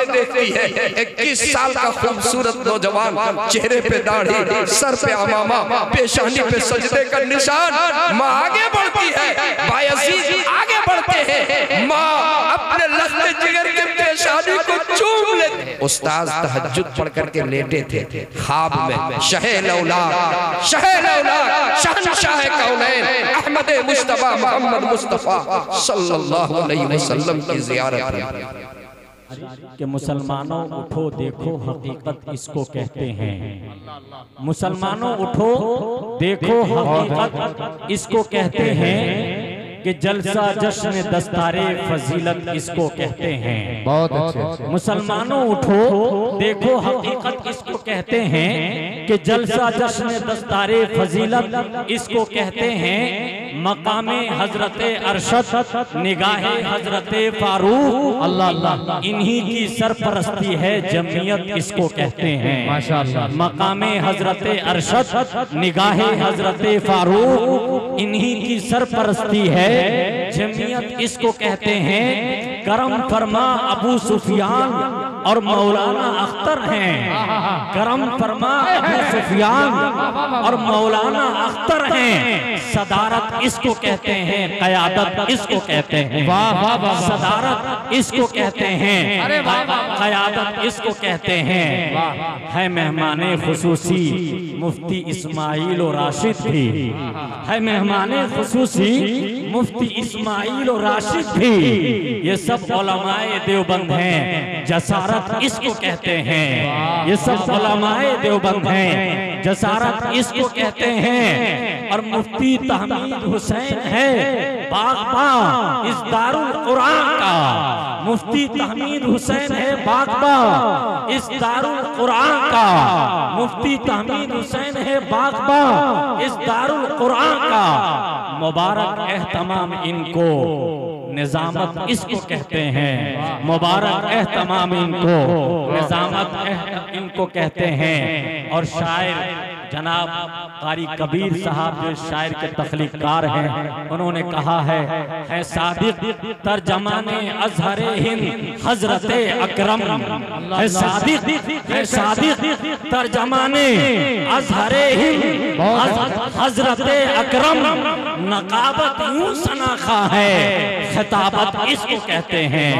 देखती है 21 साल का खूबसूरत नौजवान, चेहरे पे दाढ़ी, सर पे अमामा, पेशानी पे सजदे का निशान। माँ आगे बढ़ती है, बायजीद आगे बढ़ते हैं, माँ अपने लख्ते जिगर के पेशानी को चूम लेते। उस्ताद तहज्जुद पढ़ करके लेटे थे, ख्वाब में शहनशाह कौनैन अहमद मुस्तफा मोहम्मद मुस्तफा सल्लल्लाहु अलैहि वसल्लम की ज़ियारत कि मुसलमानों उठो देखो हकीकत इसको कहते हैं। मुसलमानों उठो देखो हकीकत इसको कहते हैं कि जलसा जश्न दस्तारे फजीलत इसको कहते हैं। बहुत अच्छे। मुसलमानों उठो देखो हकीकत इसको कहते हैं कि जलसा जश्न दस्तारे फजीलत इसको कहते हैं। मकामे हजरते अरशद निगाहे हजरते फारूक अल्लाह अल्लाह इन्हीं की सरपरस्ती है जमीयत इसको कहते हैं। माशाअल्लाह। मकामे हजरते अरशद निगाहे हजरते फारूक इन्हीं की सरपरस्ती है जमीयत इसको कहते हैं। करम फरमा अबू सुफियान और मौलाना अख्तर हैं। करम फरमा अबू सुफियान और मौलाना अख्तर हैं। सदारत इसको कहते हैं, क़यादत इसको कहते हैं। सदारत इसको कहते हैं, क़यादत इसको कहते हैं। है मेहमाने खुसूसी मुफ्ती इस्माइल और राशिद भी, है मेहमाने खुसूसी मुफ्ती इस्माइल और राशिद भी, ये सब उलमाए देवबंद हैं। जसारत इसको कहते हैं, ये सब उलमाए देवबंद हैं। जसारत इसको कहते हैं। और मुफ्ती तहमीद हुसैन है बागबा इस दारुल कुरान का। मुफ्ती तहमीद हुसैन है बागबा इस दारुल कुरान का। मुफ्ती तहमीद हुसैन है बागबा इस दारुल कुरान का। मुबारक एहतमाम इनको निजामत इसको कहते हैं। मुबारक एहतमाम इनको निजामत इनको कहते हैं। और शायर जनाब कारी कबीर साहब जो शायर के तख्लीकार हैं, उन्होंने कहा है सादिक तर्जमाने अज़हरे हिंद हजरते अकरम। है सादिक तर्जमाने अज़हरे हिंद हजरते अकरम। नकाबत यूं सनाखा है खिताबत इसको कहते हैं।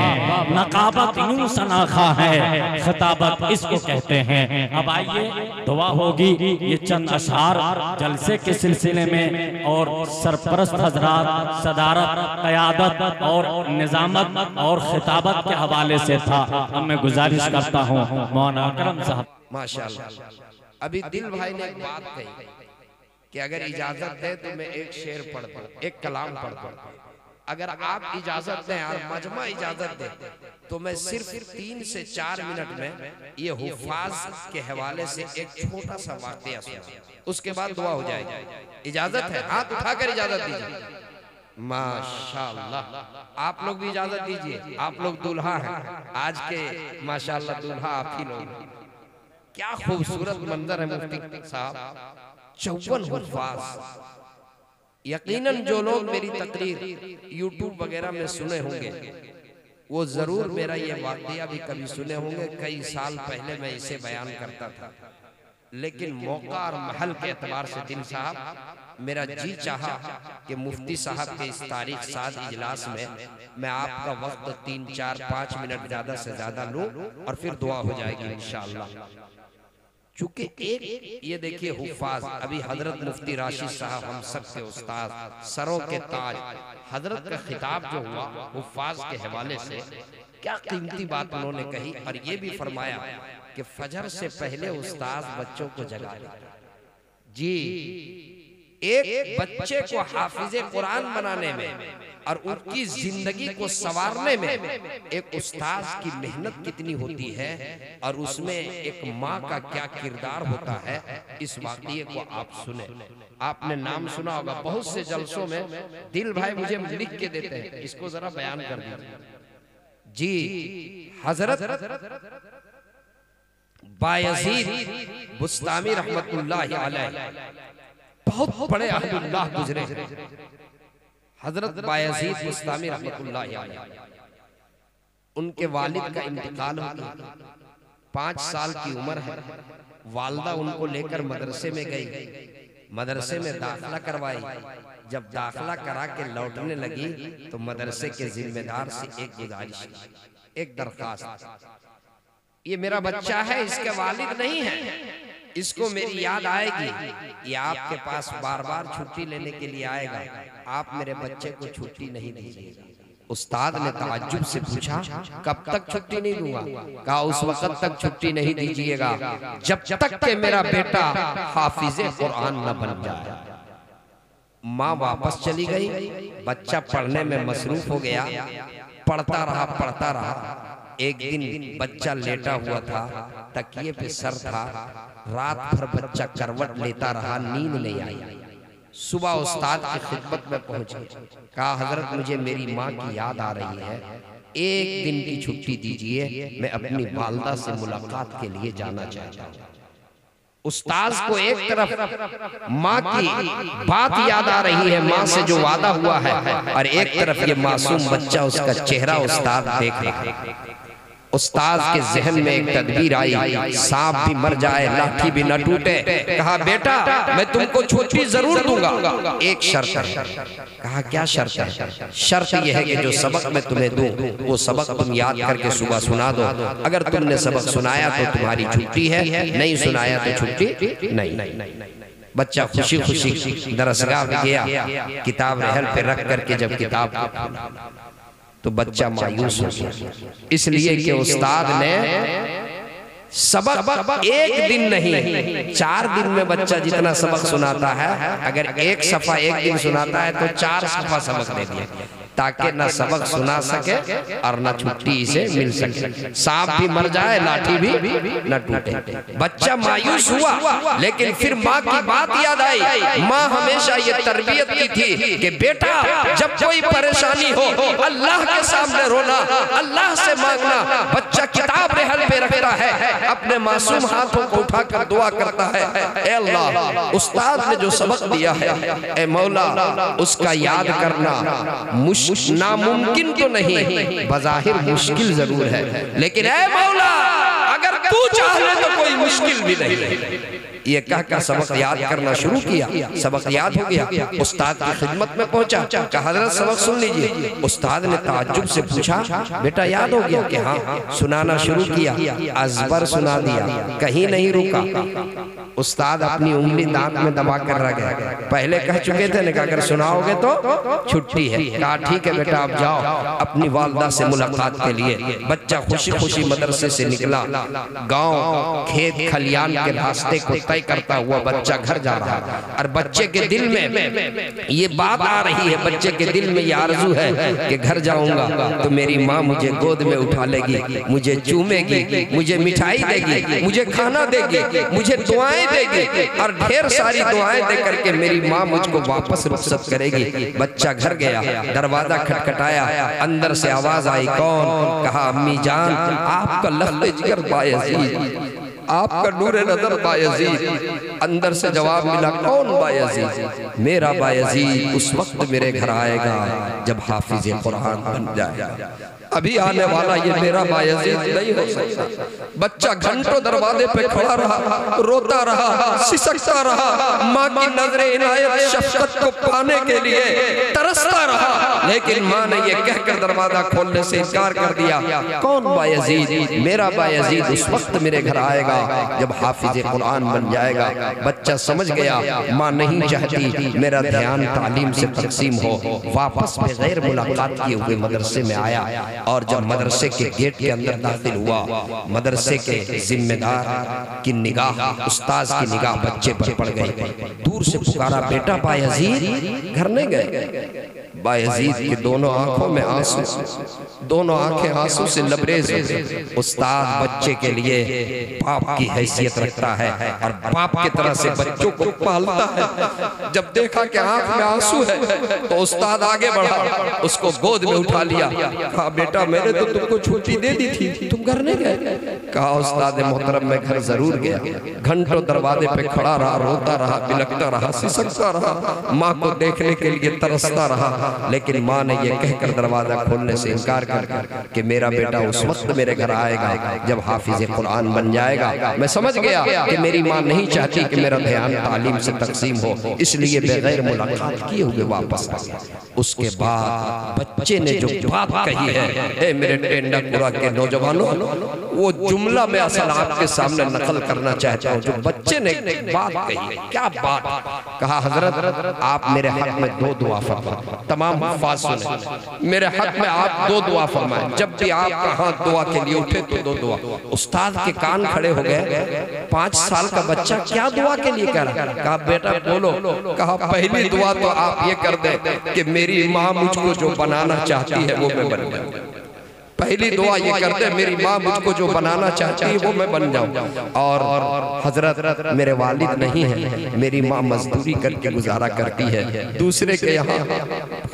नकाबत यूं सनाखा है खिताबत इसको कहते हैं। अब आइए दुआ होगी। ये चंद अशआर जलसे के सिलसिले में और सरपरस्त हजरात सदारत क़यादत और निजामत और खिताबत के हवाले से था। अब मैं गुजारिश करता हूँ मौलाना अकरम साहब। माशाअल्लाह। अभी दिल भाई ने एक बात कही कि अगर इजाजत दे तो मैं एक शेर पढ़ दूं, एक कलाम पढ़ दूं। अगर आप इजाजत दें और मजमा इजाजत दे तो मैं सिर्फ 3 से 4 मिनट में ये हुफ़ाज के हवाले से एक छोटा सा वाक़या सुना, उसके बाद दुआ हो जाएगी। इजाजत है? हाथ उठाकर इजाजत दीजिए। माशाअल्लाह। आप लोग भी इजाजत दीजिए। आप लोग दूल्हा हैं आज के, माशाअल्लाह दूल्हा आप ही लोग। क्या खूबसूरत मंजर है मुफ्ती साहब। 54 हुफ़ाज। यकीनन जो लोग मेरी तकरीर YouTube वगैरह में सुने होंगे वो जरूर मेरा ये वाक़या भी कभी सुने होंगे। कई साल पहले मैं इसे बयान करता था, लेकिन मौका और महल के एतबार से दिन साहब मेरा जी चाहा कि मुफ्ती साहब के इस तारीख साज इजलास में मैं आपका वक्त 3, 4, 5 मिनट ज्यादा से ज्यादा लूं और फिर दुआ हो जाएगी इंशाअल्लाह। चूंकि एक ये देखिए हुफ़ाज, अभी हजरत मुफ्ती राशिद साहब हम सबके उस्ताद, सरों के ताज, हजरत का खिताब जो हुआ हुफ़ाज के हवाले से, क्या कीमती बात उन्होंने कही। और ये भी फरमाया कि फजर से पहले उस्ताद बच्चों को जगा देता। जी, एक बच्चे को हाफिज़े कुरान बनाने में और उनकी जिंदगी को संवारने में एक उस्ताद की मेहनत कितनी होती है और उसमें एक माँ का क्या किरदार होता है, इस वाक़ये को आप सुने। आपने नाम सुना होगा बहुत से जलसों में। दिल भाई मुझे लिख के देते हैं, इसको जरा बयान कर दीजिए। जी, हजरत बायजीद बुस्तामी रहमतुल्लाहि अलैह बहुत बड़े अहलुल्लाह गुजरे। हजरत बायजीद बुस्तामी रहमतुल्लाहि अलैह उनके वालिद का इंतकाल हो गया। 5 साल की उम्र है। वालदा उनको लेकर मदरसे में गई, मदरसे में दाखिला करवाई। जब दाखिला करा के लौटने लगी तो मदरसे के जिम्मेदार से एक गुजारिश, एक दरखास्त, ये मेरा बच्चा है, इसके वालिद नहीं है, इसको मेरी याद आएगी, ये आपके पास बार बार छुट्टी लेने के लिए आएगा, आप मेरे बच्चे को छुट्टी नहीं दीजिएगा। उस्ताद ने ताज्जुब से पूछा, कब तक छुट्टी नहीं दूंगा? कहा उस वक्त तक छुट्टी नहीं दीजिएगा जब तक कि मेरा बेटा हाफिज़े कुरान न बन जाए। माँ वापस चली गई, बच्चा पढ़ने में मसरूफ हो गया, पढ़ता रहा। एक दिन बच्चा लेटा हुआ था, तकिए पे सर था, रात भर बच्चा करवट लेता रहा, नींद नहीं आई। सुबह उस्ताद की खिदमत में पहुंचे, कहा हजरत मुझे मेरी माँ की याद आ रही है, एक दिन की छुट्टी दीजिए, मैं अपनी वालदा से मुलाकात के लिए जाना चाहता हूँ। उस्ताद को एक तरफ माँ की बात याद आ रही है, माँ से जो वादा हुआ है, और एक तरफ ये मासूम बच्चा, उसका चेहरा उस्ताद देख रहा है। उस्ताद के जहन में एक तदबीर आई, सांप भी मर जाए, लाठी भी न टूटे। कहा बेटा मैं तुमको छुट्टी जरूर दूंगा, एक शर्त है। कहा क्या शर्त है? शर्त यह है कि जो सबक मैं तुम्हें दूं वो सबक तुम याद करके सुबह सुना दो। अगर तुमने सबक सुनाया तो तुम्हारी छुट्टी है, नहीं सुनाया तो छुट्टी नहीं। बच्चा खुशी खुशी दरसगाह में गया, किताब रहल पे रख करके जब किताब तो बच्चा मायूस हो गया, इसलिए कि उस्ताद ने सबक एक दिन नहीं 4 दिन में बच्चा जितना सबक सुनाता है, अगर एक सफा एक दिन सुनाता है तो 4 सफा सबक दे दिया, ताकि न सबक सुना सके और न छुट्टी इसे मिल सके। सांप भी मर जाए, लाठी भी न टूटे। बच्चा मायूस हुआ, लेकिन फिर माँ की बात याद आई। माँ हमेशा ये तरबियत की थी कि बेटा जब कोई परेशानी हो अल्लाह के सामने रोना, अल्लाह से मांगना। बच्चा किताब रहल पे रखता है, अपने मासूम हाथों को उठाकर दुआ करता है, ए अल्लाह उस्ताद ने जो सबक दिया है, ए मौला उसका याद करना नामुमकिन तो नहीं, बज़ाहिर मुश्किल जरूर है, लेकिन ऐ मौला अगर तू चाहे तो कोई मुश्किल भी नहीं। ये कहकर सबक याद करना शुरू किया, सबक याद हो गया। उस्ताद की खिदमत में पहुंचा, कहा हज़रत सबक सुन लीजिए। उस्ताद ने ताज्जुब से पूछा, बेटा याद हो गया? कि हाँ। सुनाना शुरू किया, अज़बर सुना दिया, कहीं नहीं रुका। उस्ताद अपनी उंगली दांत में दबा कर रह गए। पहले कह चुके थे ना, अगर सुनाओगे तो छुट्टी है। कहा ठीक है बेटा, आप जाओ अपनी वालदा से मुलाकात के लिए। बच्चा खुशी खुशी मदरसे से निकला, गांव खेत खलियान के रास्ते को तय करता हुआ बच्चा घर जा रहा है। और बच्चे के दिल में ये बात आ रही है, बच्चे के दिल में ये आरज़ू है कि घर जाऊंगा तो मेरी माँ मुझे गोद में उठा लेगी, मुझे चूमेगी, मुझे मिठाई देगी, मुझे खाना देगी, मुझे दुआएं देगी, और ढेर सारी दुआएं दे करके मेरी माँ मुझको वापस रुखसत करेगी। बच्चा घर गया, दरवाजा खटखटाया, अंदर से आवाज आई, कौन? कहा अम्मी जान, आपका लफ्ज़ जिगर बायज़ीद, आपका नूरे नजर बायज़ीद। अंदर से जवाब मिला, कौन बायज़ीद? मेरा बायज़ीद उस वक्त मेरे घर आएगा जब हाफिज़ कुरान बन जाएगा। अभी आने वाला ये मेरा बायज़ीद नहीं हो सकता। बच्चा घंटों दरवाजे पे खड़ा रहा, रोता रहा, सिसकता रहा, माँ की नजरे इनायत शफ़क़त को पाने के लिए तरसता रहा, लेकिन माँ ने ये कहकर दरवाजा खोलने से इनकार कर दिया। कौन बायज़ीद? मेरा बायज़ीद उस वक्त मेरे घर आएगा जब हाफिज़ कुरान बन जाएगा। बच्चा समझ गया माँ नहीं चाहती मेरा ध्यान तालीम से तकसीम हो। वापस बगैर मुलाकात किए हुए मदरसे में आया, और जब मदरसे के गेट के अंदर दाखिल हुआ, मदरसे के जिम्मेदार की निगाह, उस्ताद की निगाह बच्चे पर पड़ गई। दूर से पुकारा, बेटा बायज़ीद? घर नहीं गए। बायज़ीद की दोनों आंखों में आंसू, दोनों आंखें आंसू से लबरेज। उस्ताद बच्चे के लिए बाप की हैसियत रखता है और बाप की तरह से बच्चों को पालता है। जब देखा कि आंख में आंसू है तो उस्ताद आगे बढ़ा, उसको गोद में उठा लिया। कहा बेटा मैंने तो तुमको छुट्टी दे दी थी, तुम घर नहीं गए? कहा उस्ताद मोहतरम मैं घर जरूर गया। घंटों दरवाजे पे खड़ा रहा, रोता रहा, बिलखता रहा, सिसकता रहा, माँ को देखने के लिए तरसता रहा, लेकिन माँ ने ये कहकर दरवाजा खोलने से इनकार कर कि मेरा बेटा उस वक्त मेरे घर आएगा जब हाफिज कुरान बन जाएगा। मैं समझ गया कि मेरी माँ नहीं चाहती कि मेरा ध्यान तालीम से तकसीम हो, इसलिए बगैर मुलाकात किए हुए वापस आ गया। उसके बाद बच्चे ने जो बात कही है, ए मेरे टेंडापुरा के नौजवानों, वो जुमला मैं असल आपके सामने नकल करना चाहता हूँ। जो बच्चे ने बात कही, क्या बात कहा, हजरत आप मेरे हक में 2 दुआ फरमाएं। तमाम हुफ्फाज़ सुने, मेरे हक में आप 2 दुआ फरमाएं। जब भी आप कहाँ दुआ के लिए उठे तो 2 दुआ। उस्ताद के कान खड़े हो गए। 5 साल का बच्चा क्या दुआ के लिए कह रहा है? कहा बेटा बोलो। कहा पहली दुआ तो आप ये कर दें कि मेरी माँ मुझको जो बनाना चाहती है वो मैं बन जाऊं। पहली दुआ ये करते हैं मेरी माँ मुझको जो बनाना चाहती है वो मैं बन जाऊं। और हजरत मेरे वालिद नहीं है, मेरी माँ मजदूरी करके गुजारा करती है, दूसरे के यहाँ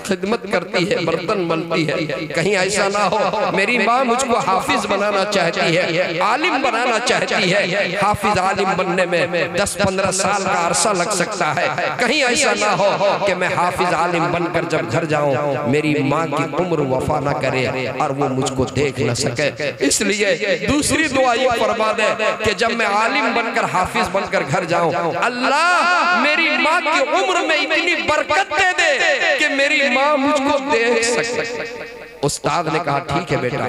खिदमत करती है, बर्तन मलती है। कहीं ऐसा ना हो मेरी माँ मुझको हाफिज बनाना चाहती है, आलिम बनाना चाहती है। हाफिज आलिम बनने में 10-15 साल का अरसा लग सकता है। कहीं ऐसा ना हो कि मैं हाफिज आलिम बनकर जब घर जाऊं मेरी माँ की उम्र वफा ना करे और वो मुझको देख न सके। इसलिए दूसरी दुआ ये फरमा दे कि जब मैं आलिम बनकर हाफिज बनकर घर जाऊं, अल्लाह मेरी माँ की उम्र में इतनी बरकत दे दे कि मेरी माँ मुझको देख सके। उस्ताद ने कहा ठीक है बेटा।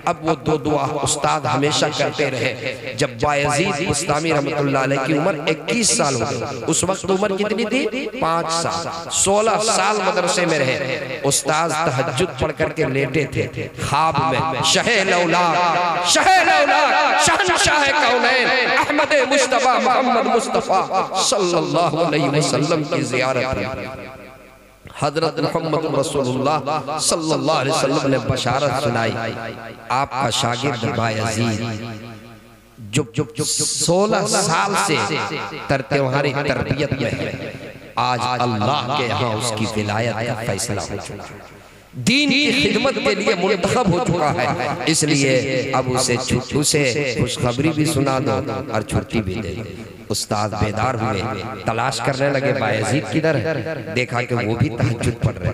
अब वो 2 दुआ उस्ताद हमेशा करते रहे। जब बायजीद बुस्तामी रहमतुल्लाह अलैह की उम्र 21 साल हो गई, उस वक्त उम्र कितनी थी? 5 साल। 16 साल मदरसे में रहे। उस्ताद तहज्जुद पढ़ करके लेटे थे ख्वाब में, शहनशाह कौनैन अहमद मुस्तफा मोहम्मद मुस्तफा सल्लल्लाहु अलैहि वसल्लम की ज़ियारत में हजरत मोहम्मद रसूलुल्लाह सल्लल्लाहु अलैहि वसल्लम ने बशारत सुनाई। आपका शागिर्द बायजीद जो 16 साल से तुम्हारी तरबियत में है, आज अल्लाह के यहाँ उसकी विलायत का फैसला हो चुका है, दीन की खिदमत के लिए मुंतखब हो चुका है। इसलिए अब उसे खुशखबरी भी सुना दो और छुट्टी भी दे दो। उस्ताद बेदार हुए, तलाश करने लगे बायजीद किधर है। देखा कि वो भी तहज्जुद पढ़ रहे।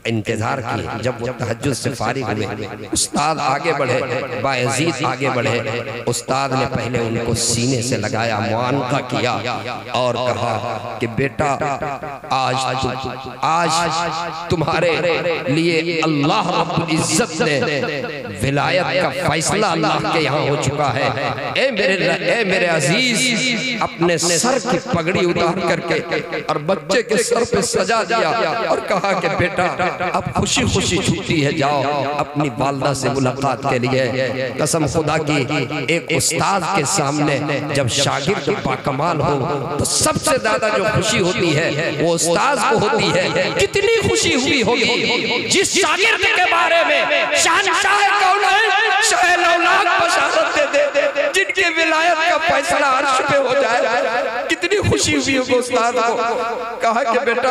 इंतजार किए। जब वो तहज्जुद से फारिग हुए, उस्ताद आगे बढ़े, बायजीद आगे बढ़े। उस्ताद ने पहले उनको सीने से लगाया, मुआनका किया और कहा कि बेटा आज तुम्हारे लिए अल्लाह रब्बुल इज्जत ने विलायत का फैसला अल्लाह के यहाँ हो चुका है। ए मेरे अजीज, अपने सर की पगड़ी उतार करके और बच्चे के सर पे सजा दिया और कहा कि बेटा अब खुशी खुशी छुट्टी है, जाओ अपनी वालदा से मुलाकात के लिए। कसम खुदा की, एक उस्ताद के सामने जब शागिर्द बाकमाल हो तो सबसे ज्यादा जो खुशी होती है वो उस्ताद को होती है। कितनी खुशी हुई होगी जिस शागिर्द के बारे में शहंशाह कौनैन शाह लौलाद बशारत दे, जिनके विलायत का फैसला अर्श पे हो जाए। कितनी खुशी हुई होगी उस्ताद को। कहा कि बेटा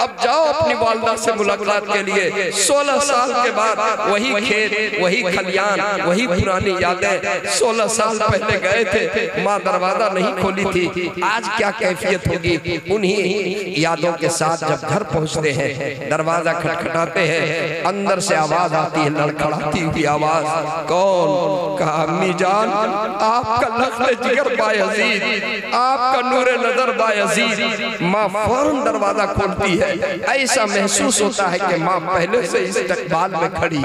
अब जाओ अपनी वालदा से मुलाकात के लिए। 16 साल के बाद वही खेत, वही खलियान, वही पुरानी यादें। 16 साल पहले गए थे, माँ दरवाजा नहीं खोली थी। आज क्या कैफियत होगी। उन्हीं यादों के साथ जब घर पहुंचते हैं, दरवाजा खटखटाते हैं, अंदर से आवाज आती है, लड़खड़ाती हुई आवाज। कौन? कहा अम्मी जान, आपका लख्त जिगर बायजीद, आपका नूरे नजर बायजीद। माँ फौरन दरवाजा खोलती है। ऐसा महसूस होता है कि माँ पहले से इस्तकबाल में खड़ी।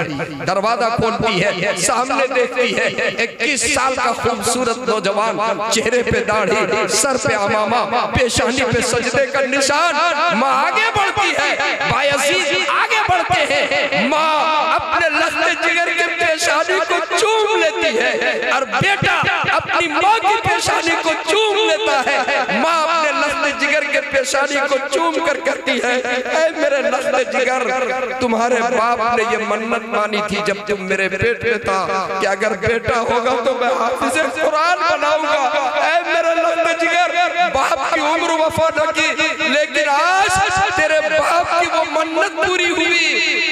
दरवाजा खोलती है, सामने देखती है 21 साल का खूबसूरत नौजवान, चेहरे पे दाढ़ी, सर पे अमामा, पेशानी पे सजदे का निशान। माँ आगे बढ़ती है, बायजीद आगे बढ़ते हैं। माँ अपने लख्त जिगर के पेशानी को चूम लेती है और बेटा अपनी माँ की पेशानी को चूम लेता है। माँ अपने लख्त जिगर के पेशानी को चूम कर कहती है, ऐ मेरे लख्त जिगर, तुम्हारे बाप ने ये मन्नत मानी थी जब तुम मेरे पेट में था कि अगर बेटा होगा तो मैं हाफिज़े कुरान बनाऊंगा। ऐ मेरे लख्त जिगर, बाप की उम्र वफा न की, लेकिन आज तेरे बाप की वो मन्नत पूरी हुई।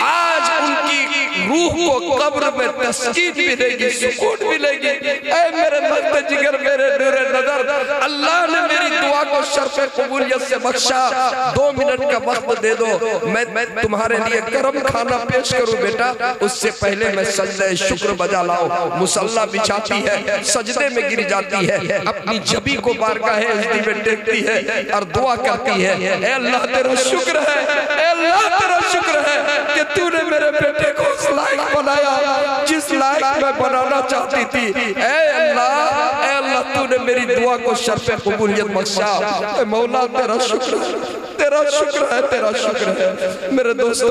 आज उनकी रूह को कब्र में तस्कीन मिलेगी, सुकून मिलेगी। ऐ मेरे लख्त जिगर, मेरे नूरे नजर, अल्लाह ने मेरी दुआ को शर्फ कबूलियत से बख्शा। 2 मिनट का वक्त दे दो, मैं तुम्हारे लिए गरम खाना पेश करूं बेटा, उससे पहले मैं सजदे शुक्र बजा लाऊं। मुसल्ला बिछाती है, सजदे में गिर जाती है, अपनी जबी को बारगाहे हस्ती में टेकती है और दुआ करती है, ऐ अल्लाह तेरा शुक्र है, ऐ अल्लाह तेरा शुक्र है कि तूने मेरे बेटे को उस लायक बनाया जिस लायक मैं बनाना चाहती थी। ऐ अल्लाह तूने मेरी दुआ को शर्फ़े कबूलियत बख्शा। मौला तेरा शुक्र है, तेरा शुक्र है, तेरा शुक्र है। मेरे दोस्तों,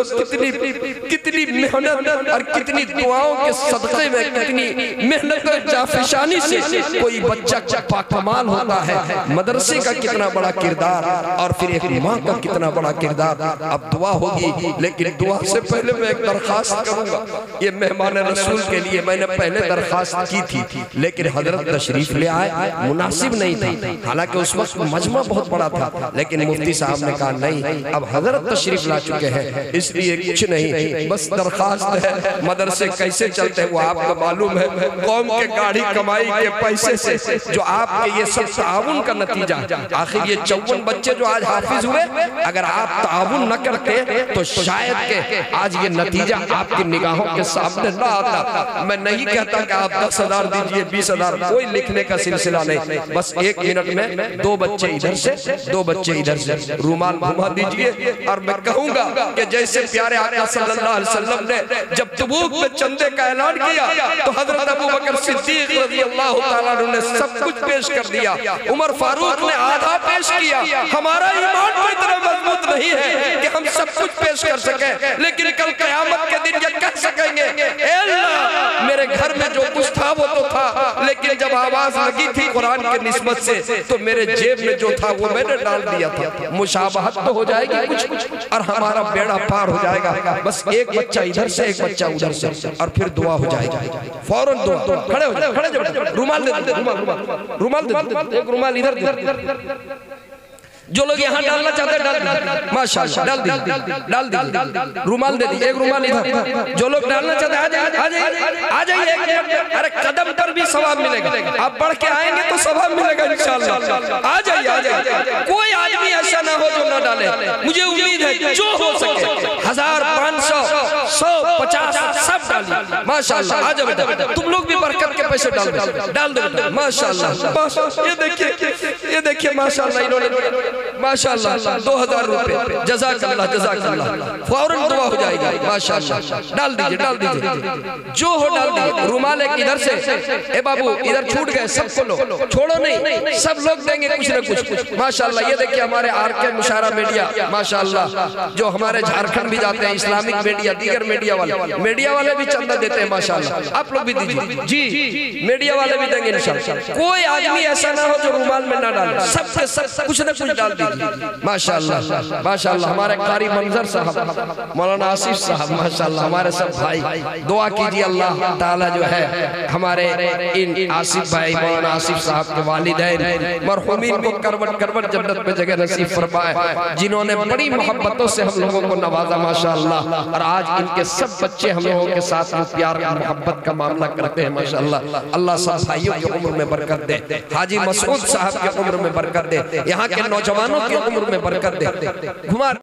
कितनी मेहनत और कितनी दुआओं के सदक़े में, कितनी मेहनत और जाफिशानी से कोई बच्चा पाकमाल होता है। मदरसे का कितना बड़ा किरदार और फिर एक माँ का कितना बड़ा किरदार। अब दुआ होगी, लेकिन दुआ से पहले मैं एक दरखास्त करूंगा। ये मेहमान रसूल के लिए मैंने पहले दरखास्त की थी, लेकिन हजरत तशरीफ ले आए, मुनासिब नहीं था। हालांकि उस वक्त मजमा बहुत बड़ा था, लेकिन मुफ्ती साहब ने कहा नहीं, अब हजरत तशरीफ ला चुके हैं, इसलिए कुछ नहीं, बस दरखास्त है। मदरसे कैसे चलते हैं वो आपको मालूम है, कौम के गाड़ी कमाई के पैसे से जो आपके ये सब ताउन का नतीजा। आखिर ये 54 बच्चे जो आज हाफिज हुए, अगर आप ताउन न करते तो शायद के आज ये नतीजा आपकी निगाहों के सामने न आता। मैं नहीं कहता कि आप 10,000 दीजिए, 20,000, कोई लिखने का सिलसिला नहीं, बस 1 मिनट में 2 बच्चे इधर से, 2 बच्चे इधर से रुमाल घुमा दीजिए। और मैं कहूंगा कि जैसे प्यारे आका सल्लल्लाहु अलैहि वसल्लम ने जब तबूक में चंदे का ऐलान किया तो हजरत अबू बकर सिद्दीक रज़ियल्लाहु ताला अन्हु ने सब कुछ पेश कर दिया, उमर फारूक ने आधा पेश किया। हमारा ईमान तो इतना मजबूत नहीं है कि हम सब कुछ पेश कर सके, लेकिन कल क़यामत के दिन ये कह सकेंगे, ऐ अल्लाह मेरे घर में जो कुछ था वो तो था, लेकिन जब आवाज लगी थी कुरान के निस्बत से तो मेरे जेब में जो था वो मैंने डाल दिया था। मुशाबहत तो हो जाएगी कुछ और हमारा बेड़ा पार हो जाएगा। बस एक बच्चा इधर से, एक बच्चा उधर से, और फिर दुआ हो जाएगी, फौरन दुआ। खड़े हो जाओ, खड़े जाओ, रुमाल दे, रुमाल दे, एक रुमाल इधर। जो लोग यहाँ डालना चाहते हैं डाल दीजिए, माशाल्लाह डाल दीजिए, रुमाल दे दीजिए, एक रुमाल इधर। जो लोग डालना चाहते हैं आ जाइए। अरे कदम पर भी सवाब मिलेगा, आप बढ़ के आएंगे तो सवाब मिलेगा इंशाअल्लाह। आ जाइए। कोई आदमी ऐसा ना हो जो ना डाले। मुझे उम्मीद है जो हो सके 1000, 500, 100, 50 सब डालिए, माशाल्लाह। आ जाओ बेटा, तुम लोग भी बरकत के पैसे डाल दो, माशाल्लाह। ये देखिए माशाल्लाह, इन्होंने माशाल्लाह 2000 रुपए, जज़ाकल्लाह, जज़ाकल्लाह। फौरन दुआ हो जाएगा, माशाल्लाह। डाल दीजिए, जो हो डाल दीजिए। रुमाल एक इधर से, ए बाबू इधर छूट गए, सबको लो, छोड़ो नहीं, सब लोग देंगे कुछ न कुछ, माशाल्लाह। ये देखिए हमारे आरके मुशारा मीडिया, माशाल्लाह, जो हमारे झारखंड भी जाते हैं, इस्लामिक मीडिया, दीगर मीडिया वाले भी चंदा देते हैं, माशाल्लाह। आप लोग भी दीजिए जी, मीडिया वाले भी देंगे इंशाअल्लाह। कोई आदमी ऐसा ना हो जो रुमाल में ना डाले, सबके सब कुछ न कुछ डाल दीजिए, माशाल्लाह, माशाल्लाह। हमारे कारी मंजर साहब, मौलाना आसिफ साहब, माशाल्लाह, हमारे सब भाई दुआ कीजिए, अल्लाह ताला जो है हमारे इन आसिफ भाई, मौलाना आसिफ साहब के वालिदैन मरहूमीन को करवट करवट जन्नत में जगह नसीब फरमाए, जिन्होंने बड़ी मोहब्बतों से हम लोगों को नवाजा, माशाल्लाह। और आज इनके सब बच्चे हम लोगों के साथ प्यार और मोहब्बत का मामला करते हैं, माशाल्लाह। अल्लाह सब भाइयों की उम्र में बरकत दे, हाजी मसूद साहब की उम्र में बरकत दे, यहाँ के नौजवानों की उम्र में बरकत दे। घुमा